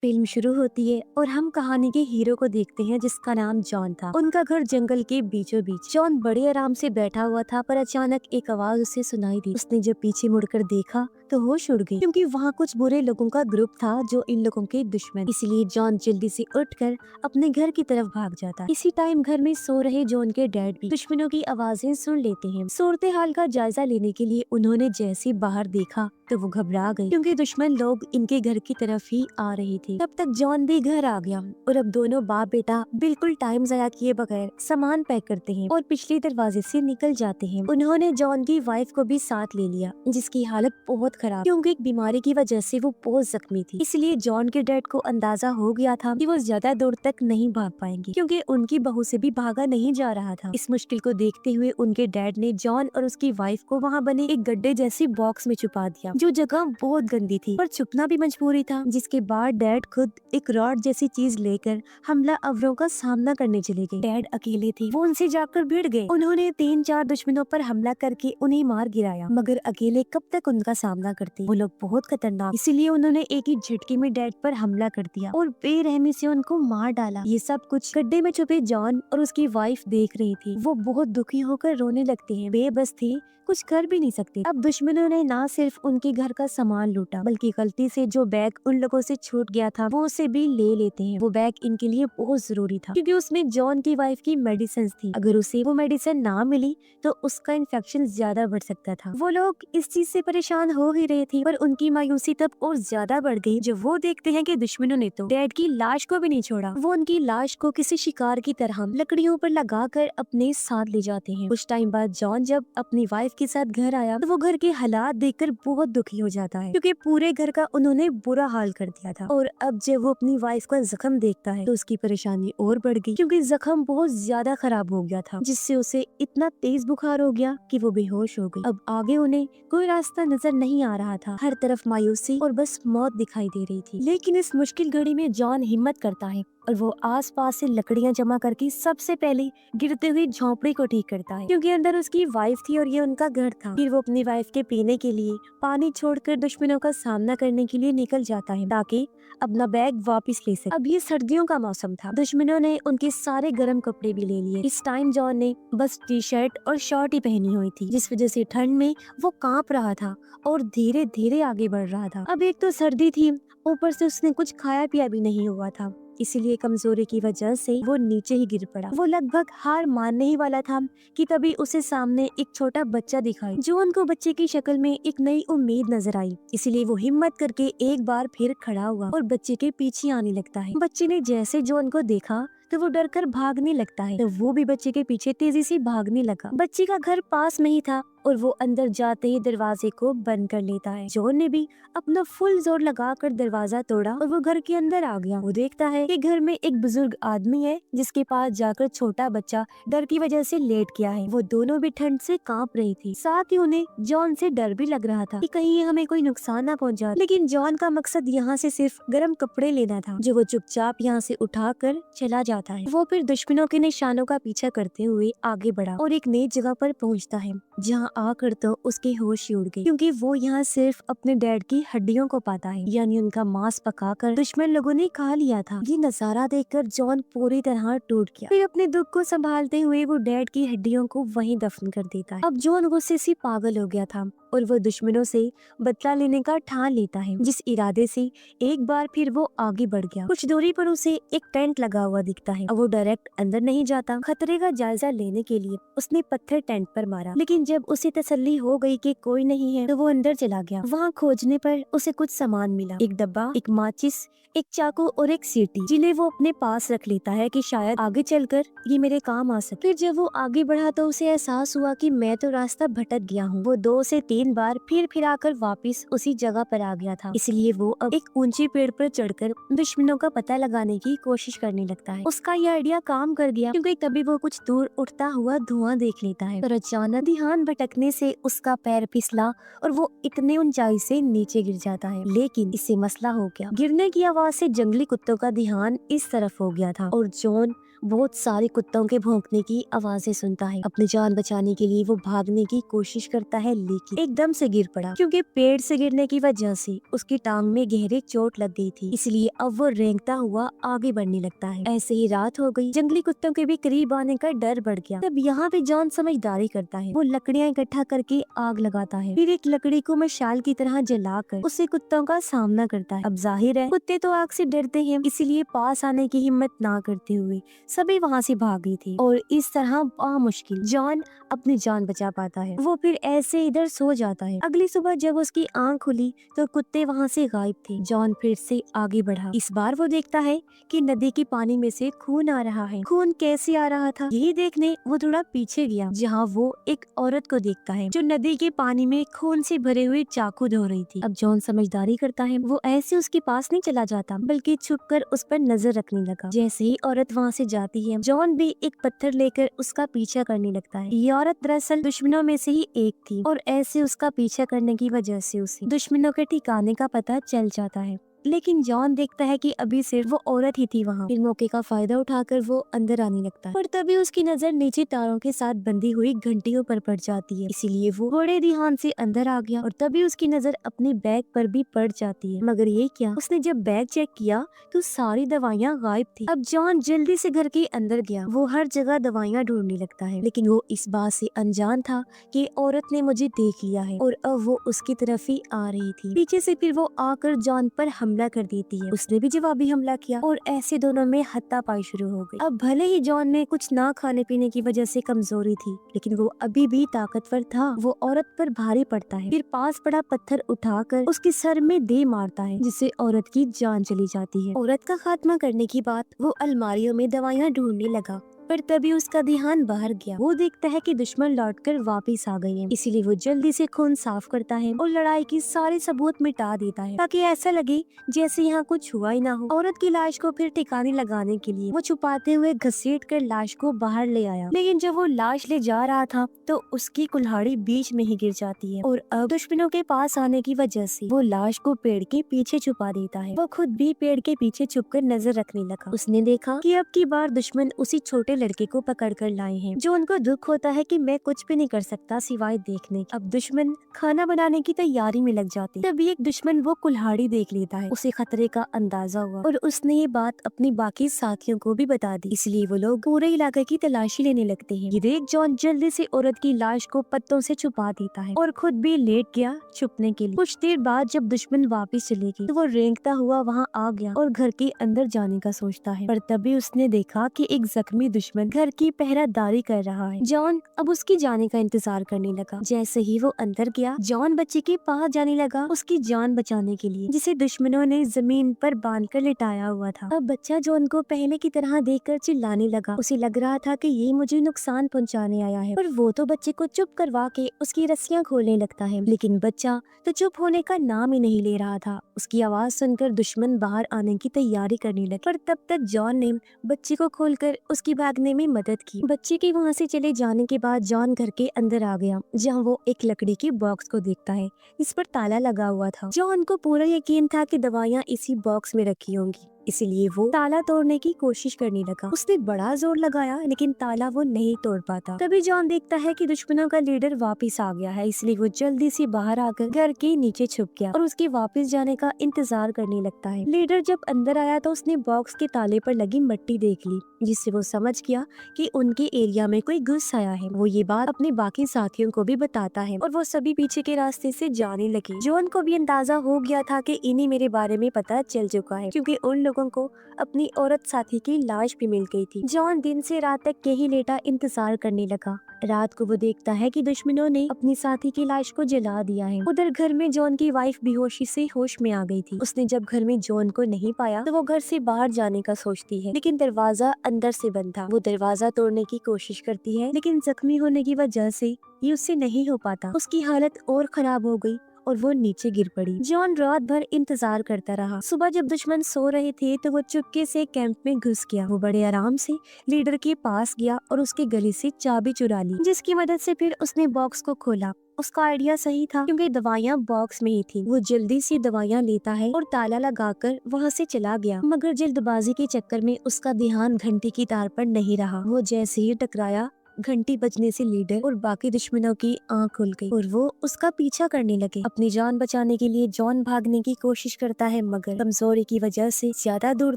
Film शुरू होती है और हम कहानी के हीरो को देखते हैं जिसका नाम जॉन था। उनका घर जंगल के बीचों बीच। जॉन बड़े आराम से बैठा हुआ था पर अचानक एक आवाज उसे सुनाई दी। उसने जब पीछे मुड़कर देखा तो होश उड़ गई क्योंकि वहाँ कुछ बुरे लोगों का ग्रुप था जो इन लोगों के दुश्मन। इसलिए जॉन जल्दी से उठकर अपने घर की तरफ भाग जाता। इसी टाइम घर में सो रहे जॉन के डैड भी दुश्मनों की आवाजें सुन लेते हैं। सूरत हाल का जायजा लेने के लिए उन्होंने जैसे बाहर देखा तो वो घबरा गई क्योंकि दुश्मन लोग इनके घर की तरफ ही आ रहे थे। तब तक जॉन भी घर आ गया और अब दोनों बाप बेटा बिल्कुल टाइम ज़ाया किए बगैर सामान पैक करते हैं और पिछले दरवाजे से निकल जाते हैं। उन्होंने जॉन की वाइफ को भी साथ ले लिया जिसकी हालत बहुत खराब क्योंकि एक बीमारी की वजह से वो बहुत जख्मी थी। इसलिए जॉन के डैड को अंदाजा हो गया था कि वो ज्यादा दूर तक नहीं भाग पाएंगे क्योंकि उनकी बहू से भी भागा नहीं जा रहा था। इस मुश्किल को देखते हुए उनके डैड ने जॉन और उसकी वाइफ को वहाँ बने एक गड्ढे जैसी बॉक्स में छुपा दिया जो जगह बहुत गंदी थी पर छुपना भी मजबूरी था। जिसके बाद डैड खुद एक रॉड जैसी चीज लेकर हमला अवरों का सामना करने चले गए। डैड अकेले थे, वो उनसे जाकर भिड़ गए। उन्होंने 3-4 दुश्मनों पर हमला करके उन्हें मार गिराया मगर अकेले कब तक उनका सामना करते। वो लोग बहुत खतरनाक, इसीलिए उन्होंने एक ही झटके में डैड पर हमला कर दिया और बेरहमी से उनको मार डाला। ये सब कुछ गड्ढे में छुपे जॉन और उसकी वाइफ देख रही थी। वो बहुत दुखी होकर रोने लगते हैं, बेबस थे, कुछ कर भी नहीं सकते। अब दुश्मनों ने ना सिर्फ उनके घर का सामान लूटा बल्कि गलती से जो बैग उन लोगों से छूट गया था वो उसे भी ले लेते हैं। वो बैग इनके लिए बहुत जरूरी था क्योंकि उसमें जॉन की वाइफ की मेडिसिन थी। अगर उसे वो मेडिसिन ना मिली तो उसका इन्फेक्शन ज्यादा बढ़ सकता था। वो लोग इस चीज से परेशान हो ही रहे थे पर उनकी मायूसी तब और ज्यादा बढ़ गई जब वो देखते हैं कि दुश्मनों ने तो डैड की लाश को भी नहीं छोड़ा। वो उनकी लाश को किसी शिकार की तरह लकड़ियों पर लगाकर अपने साथ ले जाते हैं। कुछ टाइम बाद जॉन जब अपनी वाइफ के साथ घर आया तो वो घर के हालात देखकर बहुत दुखी हो जाता है क्योंकि पूरे घर का उन्होंने बुरा हाल कर दिया था। और अब जब वो अपनी वाइफ का जख्म देखता है तो उसकी परेशानी और बढ़ गई क्योंकि जख्म बहुत ज्यादा खराब हो गया था जिससे उसे इतना तेज बुखार हो गया कि वो बेहोश हो गई। अब आगे उन्हें कोई रास्ता नजर नहीं आ रहा था, हर तरफ मायूसी और बस मौत दिखाई दे रही थी। लेकिन इस मुश्किल घड़ी में जॉन हिम्मत करता है और वो आसपास से लकड़ियां जमा करके सबसे पहले गिरते हुई झोंपड़ी को ठीक करता है क्योंकि अंदर उसकी वाइफ थी और ये उनका घर था। फिर वो अपनी वाइफ के पीने के लिए पानी छोड़कर दुश्मनों का सामना करने के लिए निकल जाता है ताकि अपना बैग वापस ले सके। अब ये सर्दियों का मौसम था, दुश्मनों ने उनके सारे गर्म कपड़े भी ले लिए। इस टाइम जॉन ने बस टी शर्ट और शॉर्ट ही पहनी हुई थी जिस वजह से ठंड में वो कांप रहा था और धीरे धीरे आगे बढ़ रहा था। अब एक तो सर्दी थी, ऊपर से उसने कुछ खाया पिया भी नहीं हुआ था, इसीलिए कमजोरी की वजह से वो नीचे ही गिर पड़ा। वो लगभग हार मानने ही वाला था कि तभी उसे सामने एक छोटा बच्चा दिखाई। जॉन को बच्चे की शक्ल में एक नई उम्मीद नजर आई, इसीलिए वो हिम्मत करके एक बार फिर खड़ा हुआ और बच्चे के पीछे आने लगता है। बच्चे ने जैसे जॉन को देखा तो वो डरकर भागने लगता है तो वो भी बच्चे के पीछे तेजी से भागने लगा। बच्चे का घर पास में ही था और वो अंदर जाते ही दरवाजे को बंद कर लेता है। जॉन ने भी अपना फुल जोर लगाकर दरवाजा तोड़ा और वो घर के अंदर आ गया। वो देखता है कि घर में एक बुजुर्ग आदमी है जिसके पास जाकर छोटा बच्चा डर की वजह से लेट गया है। वो दोनों भी ठंड से कांप रही थी, साथ ही उन्हें जॉन से डर भी लग रहा था कि कहीं हमें कोई नुकसान ना पहुंचा। लेकिन जॉन का मकसद यहाँ से सिर्फ गर्म कपड़े लेना था जो वो चुपचाप यहाँ से उठा कर चला जाता है। वो फिर दुश्मनों के निशानों का पीछा करते हुए आगे बढ़ा और एक नई जगह पर पहुँचता है जहाँ आकर तो उसके होश ही उड़ गए क्योंकि वो यहाँ सिर्फ अपने डैड की हड्डियों को पाता है, यानी उनका मांस पकाकर दुश्मन लोगों ने खा लिया था। ये नजारा देखकर जॉन पूरी तरह टूट गया। फिर अपने दुख को संभालते हुए वो डैड की हड्डियों को वहीं दफन कर देता है। अब जॉन गुस्से से पागल हो गया था और वो दुश्मनों से बदला लेने का ठान लेता है जिस इरादे से एक बार फिर वो आगे बढ़ गया। कुछ दूरी पर उसे एक टेंट लगा हुआ दिखता है। अब वो डायरेक्ट अंदर नहीं जाता, खतरे का जायजा लेने के लिए उसने पत्थर टेंट पर मारा, लेकिन जब उसे तसल्ली हो गई कि कोई नहीं है तो वो अंदर चला गया। वहाँ खोजने पर उसे कुछ सामान मिला, एक डब्बा, एक माचिस, एक चाकू और एक सीटी, जिन्हें वो अपने पास रख लेता है कि शायद आगे चलकर ये मेरे काम आ सके। फिर जब वो आगे बढ़ा तो उसे एहसास हुआ कि मैं तो रास्ता भटक गया हूँ। वो 2 से 3 बार फिर आकर वापस उसी जगह पर आ गया था, इसलिए वो अब एक ऊंचे पेड़ पर चढ़कर दुश्मनों का पता लगाने की कोशिश करने लगता है। उसका यह आइडिया काम कर गया क्योंकि तभी वो कुछ दूर उठता हुआ धुआं देख लेता है और अचानक ध्यान भटकने से उसका पैर फिसला और वो इतने ऊंचाई से नीचे गिर जाता है। लेकिन इससे मसला हो गया, गिरने की आवाज से जंगली कुत्तों का ध्यान इस तरफ हो गया था और जॉन बहुत सारे कुत्तों के भौंकने की आवाजें सुनता है। अपनी जान बचाने के लिए वो भागने की कोशिश करता है, लेकिन एकदम से गिर पड़ा क्योंकि पेड़ से गिरने की वजह से उसकी टांग में गहरी चोट लग गई थी। इसलिए अब वो रेंगता हुआ आगे बढ़ने लगता है। ऐसे ही रात हो गई। जंगली कुत्तों के भी करीब आने का डर बढ़ गया। तब यहाँ पे जॉन समझदारी करता है। वो लकड़ियाँ इकट्ठा करके आग लगाता है, फिर एक लकड़ी को मशाल की तरह जलाकर उससे कुत्तों का सामना करता है। अब जाहिर है कुत्ते तो आग से डरते हैं, इसीलिए पास आने की हिम्मत ना करते हुए सभी वहाँ से भाग गई थी और इस तरह मुश्किल जॉन अपनी जान बचा पाता है। वो फिर ऐसे इधर सो जाता है। अगली सुबह जब उसकी आंख खुली तो कुत्ते वहाँ से गायब थे। जॉन फिर से आगे बढ़ा। इस बार वो देखता है कि नदी के पानी में से खून आ रहा है। खून कैसे आ रहा था यही देखने वो थोड़ा पीछे गया, जहाँ वो एक औरत को देखता है जो नदी के पानी में खून से भरे हुए चाकू धो रही थी। अब जॉन समझदारी करता है। वो ऐसे उसके पास नहीं चला जाता, बल्कि छुपकर उस पर नजर रखने लगा। जैसे ही औरत वहाँ से जाती है, जॉन भी एक पत्थर लेकर उसका पीछा करने लगता है। ये औरत दरअसल दुश्मनों में से ही एक थी और ऐसे उसका पीछा करने की वजह से उसे दुश्मनों के ठिकाने का पता चल जाता है। लेकिन जॉन देखता है कि अभी सिर्फ वो औरत ही थी वहाँ। फिर मौके का फायदा उठाकर वो अंदर आने लगता है, पर तभी उसकी नजर नीचे तारों के साथ बंधी हुई घंटियों पर पड़ जाती है। इसीलिए वो बड़े ध्यान से अंदर आ गया और तभी उसकी नजर अपने बैग पर भी पड़ जाती है। मगर ये क्या, उसने जब बैग चेक किया तो सारी दवाइयाँ गायब थी। अब जॉन जल्दी से घर के अंदर गया। वो हर जगह दवाइयाँ ढूंढने लगता है, लेकिन वो इस बात से अनजान था कि औरत ने मुझे देख लिया है और अब वो उसकी तरफ ही आ रही थी। पीछे से फिर वो आकर जॉन पर हमला कर देती है। उसने भी जवाबी हमला किया और ऐसे दोनों में हाथापाई शुरू हो गई। अब भले ही जॉन में कुछ ना खाने पीने की वजह से कमजोरी थी, लेकिन वो अभी भी ताकतवर था। वो औरत पर भारी पड़ता है, फिर पास पड़ा पत्थर उठाकर उसके सर में दे मारता है, जिससे औरत की जान चली जाती है। औरत का खात्मा करने की बात वो अलमारियों में दवाइयाँ ढूंढने लगा, पर तभी उसका ध्यान बाहर गया। वो देखता है कि दुश्मन लौटकर वापस आ गए हैं। इसीलिए वो जल्दी से खून साफ करता है और लड़ाई की सारे सबूत मिटा देता है, ताकि ऐसा लगे जैसे यहाँ कुछ हुआ ही ना हो। औरत की लाश को फिर ठिकाने लगाने के लिए वो छुपाते हुए घसीट कर लाश को बाहर ले आया, लेकिन जब वो लाश ले जा रहा था तो उसकी कुल्हाड़ी बीच में ही गिर जाती है और अब दुश्मनों के पास आने की वजह से वो लाश को पेड़ के पीछे छुपा देता है। वो खुद भी पेड़ के पीछे छुपकर नजर रखने लगा। उसने देखा कि अब की बार दुश्मन उसी छोटे लड़के को पकड़ कर लाए हैं, जो उनको दुख होता है कि मैं कुछ भी नहीं कर सकता सिवाय देखने। अब दुश्मन खाना बनाने की तैयारी में लग जाते। तभी एक दुश्मन वो कुल्हाड़ी देख लेता है। उसे खतरे का अंदाजा हुआ और उसने ये बात अपनी बाकी साथियों को भी बता दी। इसलिए वो लोग पूरे इलाके की तलाशी लेने लगते हैं। ये देख जॉन जल्दी से औरत की लाश को पत्तों से छुपा देता है और खुद भी लेट गया छुपने के लिए। कुछ देर बाद जब दुश्मन वापस चले गए तो वो रेंगता हुआ वहाँ आ गया और घर के अंदर जाने का सोचता है, पर तभी उसने देखा कि एक जख्मी दुश्मन घर की पहरादारी कर रहा है। जॉन अब उसकी जाने का इंतजार करने लगा। जैसे ही वो अंदर गया, जॉन बच्चे के पास जाने लगा उसकी जान बचाने के लिए, जिसे दुश्मनों ने जमीन पर बांधकर लिटाया हुआ था। अब बच्चा जॉन को पहले की तरह देखकर चिल्लाने लगा। उसे लग रहा था कि ये मुझे नुकसान पहुंचाने आया है, पर वो तो बच्चे को चुप करवा के उसकी रस्सियां खोलने लगता है। लेकिन बच्चा तो चुप होने का नाम ही नहीं ले रहा था। उसकी आवाज सुनकर दुश्मन बाहर आने की तैयारी करने लगे, पर तब तक जॉन ने बच्चे को खोलकर उसकी भागने में मदद की। बच्चे के वहाँ से चले जाने के बाद जॉन घर के अंदर आ गया, जहाँ वो एक लकड़ी के बॉक्स को देखता है। इस पर ताला लगा हुआ था। जॉन को पूरा यकीन था कि दवाइयाँ इसी बॉक्स में रखी होंगी, इसीलिए वो ताला तोड़ने की कोशिश करने लगा। उसने बड़ा जोर लगाया, लेकिन ताला वो नहीं तोड़ पाता। तभी जॉन देखता है कि दुश्मनों का लीडर वापस आ गया है, इसलिए वो जल्दी से बाहर आकर घर के नीचे छुप गया और उसके वापस जाने का इंतजार करने लगता है। लीडर जब अंदर आया तो उसने बॉक्स के ताले पर लगी मिट्टी देख ली, जिससे वो समझ गया कि उनके एरिया में कोई घुस आया है। वो ये बात अपने बाकी साथियों को भी बताता है और वो सभी पीछे के रास्ते से जाने लगे। जॉन को भी अंदाजा हो गया था कि इन्हें मेरे बारे में पता चल चुका है, क्योंकि उन लोगों को अपनी औरत साथी की लाश भी मिल गई थी। जॉन दिन से रात तक यही लेटा इंतजार करने लगा। रात को वो देखता है कि दुश्मनों ने अपनी साथी की लाश को जला दिया है। उधर घर में जॉन की वाइफ बेहोशी से होश में आ गई थी। उसने जब घर में जॉन को नहीं पाया तो वो घर से बाहर जाने का सोचती है, लेकिन दरवाजा अंदर से बंद था। वो दरवाजा तोड़ने की कोशिश करती है, लेकिन जख्मी होने की वजह से ये उससे नहीं हो पाता। उसकी हालत और खराब हो गई और वो नीचे गिर पड़ी। जॉन रात भर इंतजार करता रहा। सुबह जब दुश्मन सो रहे थे तो वो चुपके से कैंप में घुस गया। वो बड़े आराम से लीडर के पास गया और उसके गले से चाबी चुरा ली, जिसकी मदद से फिर उसने बॉक्स को खोला। उसका आइडिया सही था क्योंकि दवाइयाँ बॉक्स में ही थी। वो जल्दी से दवाइयाँ लेता है और ताला लगाकर वहाँ से चला गया, मगर जल्दबाजी के चक्कर में उसका ध्यान घंटी की तार पर नहीं रहा। वो जैसे ही टकराया, घंटी बजने से लीडर और बाकी दुश्मनों की आंख खुल गई और वो उसका पीछा करने लगे। अपनी जान बचाने के लिए जॉन भागने की कोशिश करता है, मगर कमजोरी की वजह से ज्यादा दूर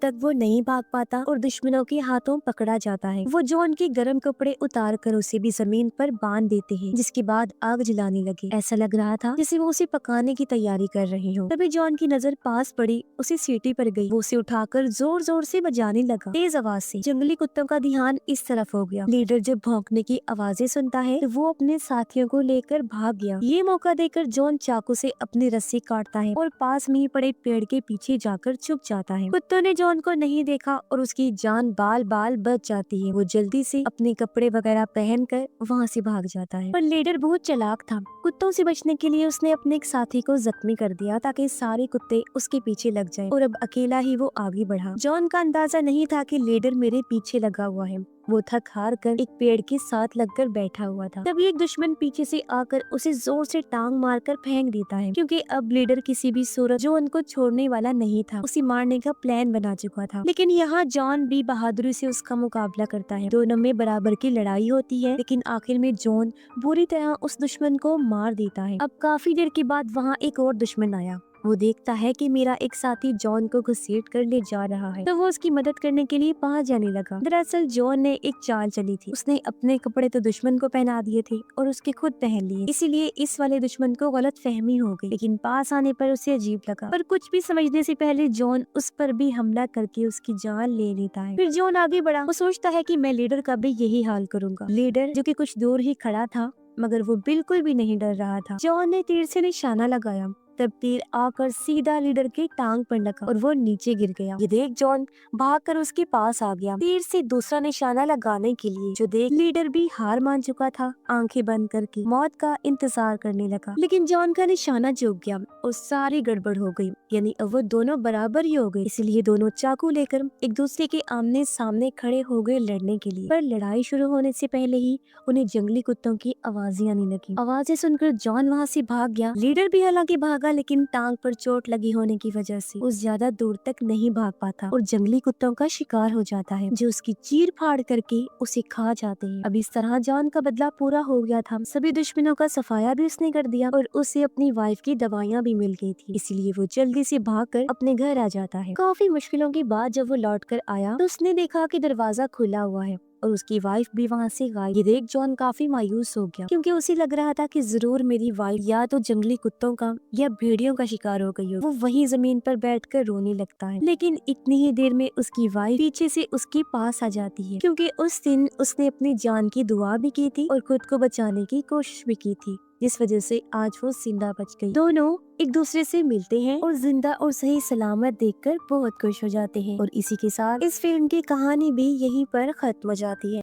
तक वो नहीं भाग पाता और दुश्मनों के हाथों पकड़ा जाता है। वो जॉन के गर्म कपड़े उतार कर उसे भी जमीन पर बांध देते हैं, जिसके बाद आग जलाने लगे। ऐसा लग रहा था जैसे वो उसे पकाने की तैयारी कर रहे हो। तभी जॉन की नजर पास पड़ी, उसे सीटी पर गई। वो उसे उठाकर जोर जोर से बजाने लगा, तेज आवाज से। जंगली कुत्तों का ध्यान इस तरफ हो गया। लीडर जब भौंकने की आवाजें सुनता है तो वो अपने साथियों को लेकर भाग गया। ये मौका देकर जॉन चाकू से अपनी रस्सी काटता है और पास में ही पड़े पेड़ के पीछे जाकर छुप जाता है। कुत्तों ने जॉन को नहीं देखा और उसकी जान बाल बाल बच जाती है। वो जल्दी से अपने कपड़े वगैरह पहनकर वहाँ से भाग जाता है। पर लीडर बहुत चालाक था। कुत्तों से बचने के लिए उसने अपने एक साथी को जख्मी कर दिया ताकि सारे कुत्ते उसके पीछे लग जाएं और अब अकेला ही वो आगे बढ़ा। जॉन का अंदाजा नहीं था कि लीडर मेरे पीछे लगा हुआ है। वो थक हार कर एक पेड़ के साथ लगकर बैठा हुआ था। तभी एक दुश्मन पीछे से आकर उसे जोर से टांग मारकर फेंक देता है, क्योंकि अब लीडर किसी भी सूरत जो उनको छोड़ने वाला नहीं था, उसे मारने का प्लान बना चुका था। लेकिन यहाँ जॉन भी बहादुरी से उसका मुकाबला करता है। दोनों में बराबर की लड़ाई होती है, लेकिन आखिर में जॉन बुरी तरह उस दुश्मन को मार देता है। अब काफी देर के बाद वहाँ एक और दुश्मन आया। वो देखता है कि मेरा एक साथी जॉन को घसीट कर ले जा रहा है, तो वो उसकी मदद करने के लिए पास जाने लगा। दरअसल जॉन ने एक चाल चली थी। उसने अपने कपड़े तो दुश्मन को पहना दिए थे और उसके खुद पहन लिए, इसीलिए इस वाले दुश्मन को गलत फहमी हो गई। लेकिन पास आने पर उसे अजीब लगा, पर कुछ भी समझने से पहले जॉन उस पर भी हमला करके उसकी जान ले लेता है। फिर जॉन आगे बढ़ा। वो सोचता है कि मैं लीडर का भी यही हाल करूंगा। लीडर जो कि कुछ दूर ही खड़ा था, मगर वो बिल्कुल भी नहीं डर रहा था। जॉन ने तीर से निशाना लगाया, तब तीर आकर सीधा लीडर की टांग पर लगा और वो नीचे गिर गया। ये देख जॉन भागकर उसके पास आ गया, तीर से दूसरा निशाना लगाने के लिए। जो देख लीडर भी हार मान चुका था, आंखें बंद करके मौत का इंतजार करने लगा। लेकिन जॉन का निशाना चूक गया और सारी गड़बड़ हो गई, यानी अब वो दोनों बराबर ही हो गए। इसलिए दोनों चाकू लेकर एक दूसरे के आमने सामने खड़े हो गए लड़ने के लिए। पर लड़ाई शुरू होने से पहले ही उन्हें जंगली कुत्तों की आवाजें आने लगी। आवाजें सुनकर जॉन वहाँ से भाग गया। लीडर भी हालांकि भागा, लेकिन टांग पर चोट लगी होने की वजह से वो ज्यादा दूर तक नहीं भाग पाता और जंगली कुत्तों का शिकार हो जाता है, जो उसकी चीर फाड़ करके उसे खा जाते हैं। अब इस तरह जॉन का बदला पूरा हो गया था। सभी दुश्मनों का सफाया भी उसने कर दिया और उसे अपनी वाइफ की दवाइयाँ भी मिल गई थी, इसलिए वो जल्दी से भागकर अपने घर आ जाता है। काफी मुश्किलों के बाद जब वो लौट कर आया तो उसने देखा कि दरवाजा खुला हुआ है और उसकी वाइफ भी वहाँ से गायब। ये देख जॉन काफी मायूस हो गया, क्योंकि उसे लग रहा था कि जरूर मेरी वाइफ या तो जंगली कुत्तों का या भेड़ियों का शिकार हो गई हो। वो वहीं जमीन पर बैठकर रोने लगता है, लेकिन इतनी ही देर में उसकी वाइफ पीछे से उसके पास आ जाती है, क्योंकि उस दिन उसने अपनी जान की दुआ भी की थी और खुद को बचाने की कोशिश भी की थी, जिस वजह से आज वो जिंदा बच गई। दोनों एक दूसरे से मिलते हैं और जिंदा और सही सलामत देखकर बहुत खुश हो जाते हैं। और इसी के साथ इस फिल्म की कहानी भी यहीं पर खत्म हो जाती है।